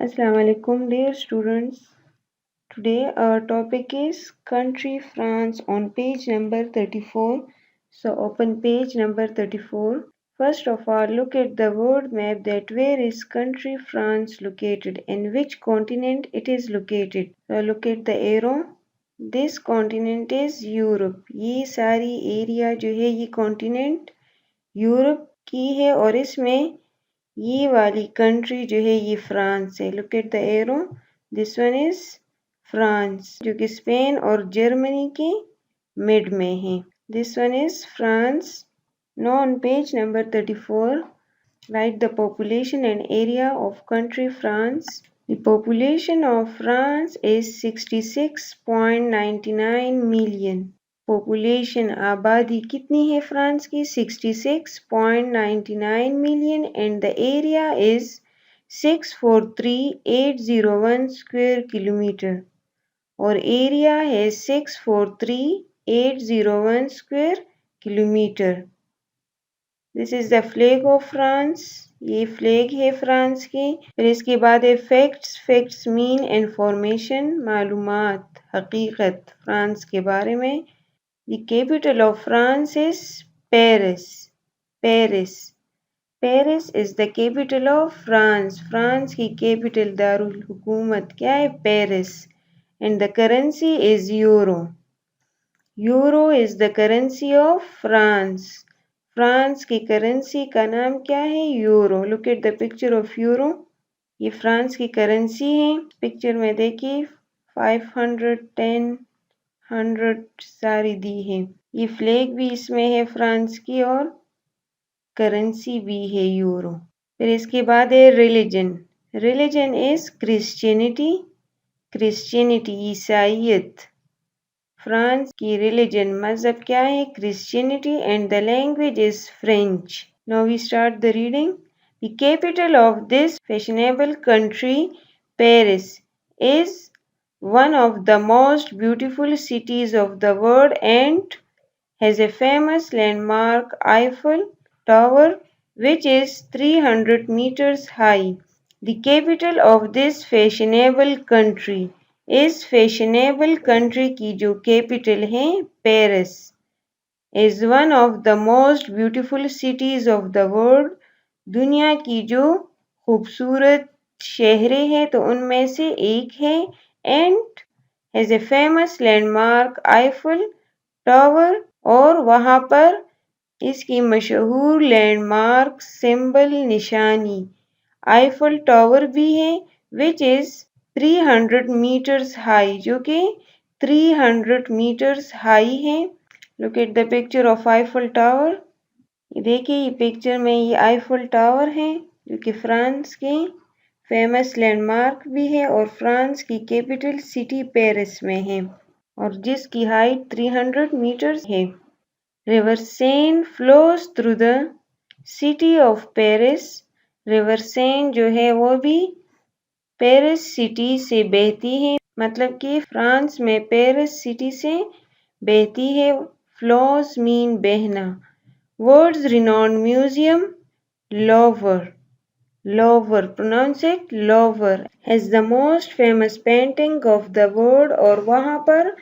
Assalamu alaikum, dear students. Today our topic is country France on page number 34. So open page number 34. First of all, look at the world map that where is country France located and which continent it is located. So look at the arrow. This continent is Europe. ये सारी area जो है ये continent Europe की है और इसमें ये वाली कंट्री जो है ये फ्रांस है. Look at the arrow. This one is France जो कि स्पेन और जर्मनी के मिड में है. This one is France. Now on page number 34, write the population and area of country France. The population of France is 66.99 million. Population आबादी कितनी है France की 66.99 million and the area is 643,801 square kilometre और area है 643,801 square kilometre. This is the flag of France. ये flag है France की. फिर इसके बाद है फैक्ट्स. फैक्ट्स मीन इंफॉर्मेशन, मालूमात, हकीकत फ्रांस के बारे में. The capital of France is Paris. Paris. Paris is the capital of France. France की capital दारुल हुकूमत क्या है? Paris. And the currency is euro. Euro is the currency of France. France की currency का नाम क्या है? Euro. Look at the picture of euro. ये फ्रांस की करेंसी है. पिक्चर में देखिए 500, 10, 100 सारी दी है. ये फ्लैग भी इसमें है फ्रांस की और करेंसी भी है यूरो. फिर इसके बाद है religion. Religion is Christianity. Christianity ईसाईयत. फ्रांस की रिलीजन मजहब क्या है? Christianity and the language is French. Now we start the reading. The capital of this fashionable country Paris is one of the most beautiful cities of the world and has a famous landmark Eiffel Tower which is 300 meters high. The capital of this fashionable country is fashionable country की जो capital है Paris is one of the most beautiful cities of the world. दुनिया की जो खूबसूरत शहरें हैं तो उनमें से एक है and has a famous landmark Eiffel Tower और वहाँ पर इसकी मशहूर लैंडमार्क सिंबल निशानी आईफल टावर भी है which is 300 meters high जो कि 300 meters high है. Look at the picture of Eiffel Tower. देखिए ये पिक्चर में ये आईफल टावर है जो कि फ्रांस के फेमस लैंडमार्क भी है और फ्रांस की कैपिटल सिटी पेरिस में है और जिसकी हाइट 300 मीटर्स है. River Sen flows through the city of Paris. River Sen जो है वो भी पेरिस सिटी से बहती है. मतलब कि फ्रांस में पेरिस सिटी से बहती है. फ्लोज मीन बहना. World's renowned museum, Louvre. Louvre, pronounce it Louvre, has the most famous painting of the world और वहाँ पर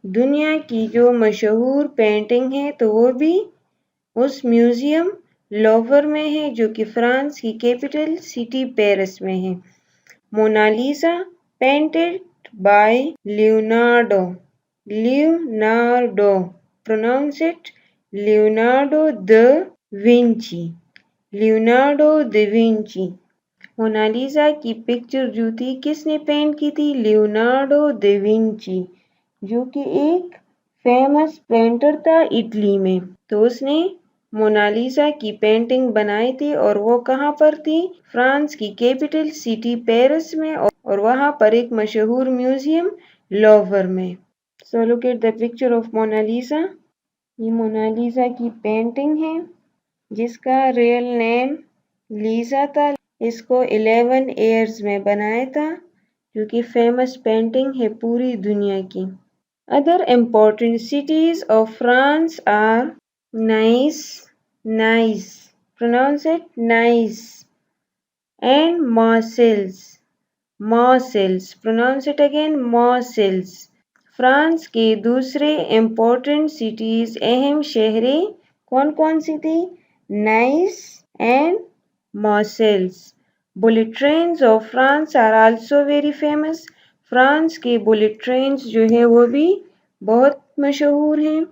दुनिया की जो मशहूर पेंटिंग है तो वो भी उस म्यूजियम लोवर में है जो कि फ्रांस की कैपिटल सिटी पेरिस में है. Mona Lisa painted by Leonardo. Leonardo, pronounce it Leonardo da Vinci. Leonardo da Vinci. Mona Lisa की पिक्चर जो थी किसने पेंट की थी? लियोनार्डो द विंची जो कि एक फेमस पेंटर था इटली में. तो उसने मोनालिसा की पेंटिंग बनाई थी और वो कहाँ पर थी? फ्रांस की कैपिटल सिटी पेरिस में और वहाँ पर एक मशहूर म्यूजियम लोवर में. So look at the picture of Mona Lisa. ये मोनालिसा की पेंटिंग है जिसका रियल नेम लीजा था. इसको 11 ईयर्स में बनाया था जो कि फेमस पेंटिंग है पूरी दुनिया की. Other important cities of France are Nice. Nice, pronounce it Nice. And Marseilles. Marseilles. Pronounce it again, Marseilles. France के दूसरे इम्पोर्टेंट सिटीज, अहम शहरें कौन कौन सी थी? Nice and Marseilles. Bullet trains of France are also very famous. France के bullet trains जो है वो भी बहुत मशहूर हैं.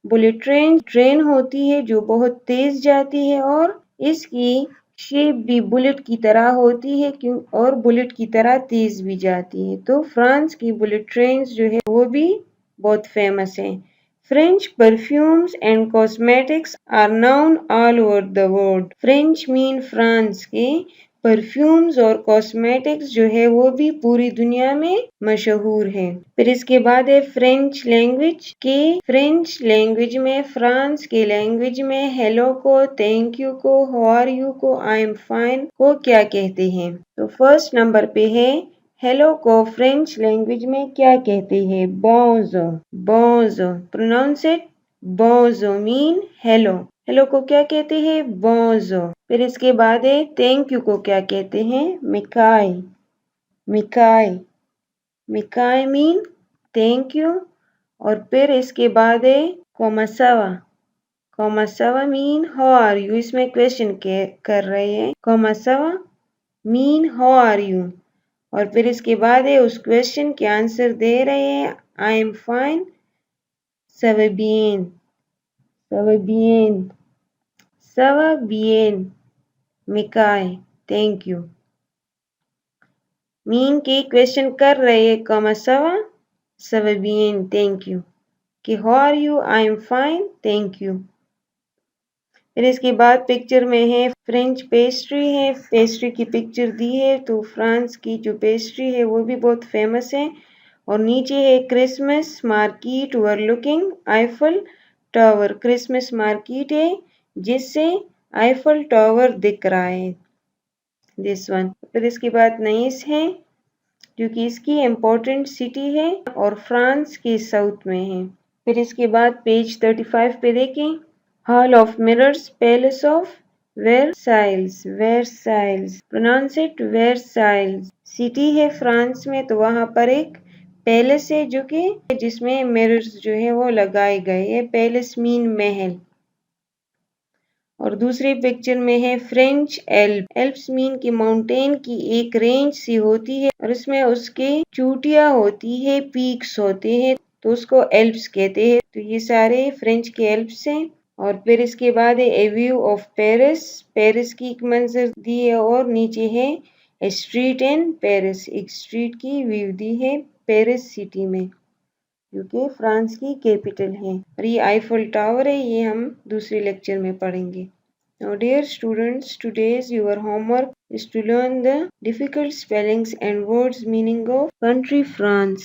बुलेट ट्रेन होती है जो बहुत तेज जाती है और इसकी शेप भी बुलेट की तरह होती है और बुलेट की तरह तेज भी जाती है. तो फ्रांस की बुलेट ट्रेन्स जो है वो भी बहुत फेमस है. French perfumes and cosmetics are known all over the world. French mean France के परफ्यूम्स और कॉस्मेटिक्स जो है वो भी पूरी दुनिया में मशहूर है. फिर इसके बाद है फ्रेंच लैंग्वेज. के फ्रेंच लैंग्वेज में, फ्रांस के लैंग्वेज में हेलो को, थैंक यू को, हाउ आर यू को, आई एम फाइन को क्या कहते हैं? तो फर्स्ट नंबर पे है हेलो को फ्रेंच लैंग्वेज में क्या कहते हैं? Bonjour. Bonjour. Pronounce it. Bonjour mean hello. Hello को क्या कहते हैं? बोंजो. फिर इसके बाद है थैंक यू को क्या कहते हैं? मिकाई. मिकाई. मिकाई मीन थैंक यू. और फिर इसके बाद है कोमासावा. कोमासावा मीन हाउ आर यू. इसमें क्वेश्चन कर रहे हैं. कोमासावा मीन हाउ आर यू. और फिर इसके बाद है उस क्वेश्चन के आंसर दे रहे हैं. I am fine. सवे बियन. सवे बियन. सवा बियन. मिकाई. Thank you. मीन के क्वेश्चन कर रहे हैं. कोमासावा. सवे बियन. Thank you. कि how are you. I am fine. Thank you. फिर इसके बाद पिक्चर में है फ्रेंच पेस्ट्री है. पेस्ट्री की पिक्चर दी है. तो फ्रांस की जो पेस्ट्री है वो भी बहुत फेमस है. और नीचे है Christmas market overlooking Eiffel tower. Christmas market है जिससे आईफल टावर दिख रहा है. This one. फिर इसके बाद नाइस है जो कि इसकी इम्पोर्टेंट सिटी है और फ्रांस के साउथ में है. फिर इसके बाद पेज 35 पे देखें. Hall of mirrors, palace of Versailles. Versailles. Pronounce it. Versailles. City है फ्रांस में तो वहां पर एक पैलेस है जो कि जिसमें मिरर्स जो है वो लगाए गए हैं. पैलेस मीन महल. और दूसरी पिक्चर में है फ्रेंच एल्प. एल्प्स मीन की माउंटेन की एक रेंज सी होती है और इसमें उसके चोटियां होती है, पीक्स होते हैं तो उसको एल्प्स कहते हैं. तो ये सारे फ्रेंच के एल्प्स हैं. और फिर इसके बाद है ए व्यू ऑफ पेरिस. पेरिस की एक मंजर दी है और नीचे है ए स्ट्रीट इन पेरिस. एक स्ट्रीट की व्यू दी है पेरिस सिटी में जो कि फ्रांस की कैपिटल है. और ये आईफल टावर है. ये हम दूसरे लेक्चर में पढ़ेंगे. Now dear students, today's your homework is to learn the difficult spellings and words meaning of country France.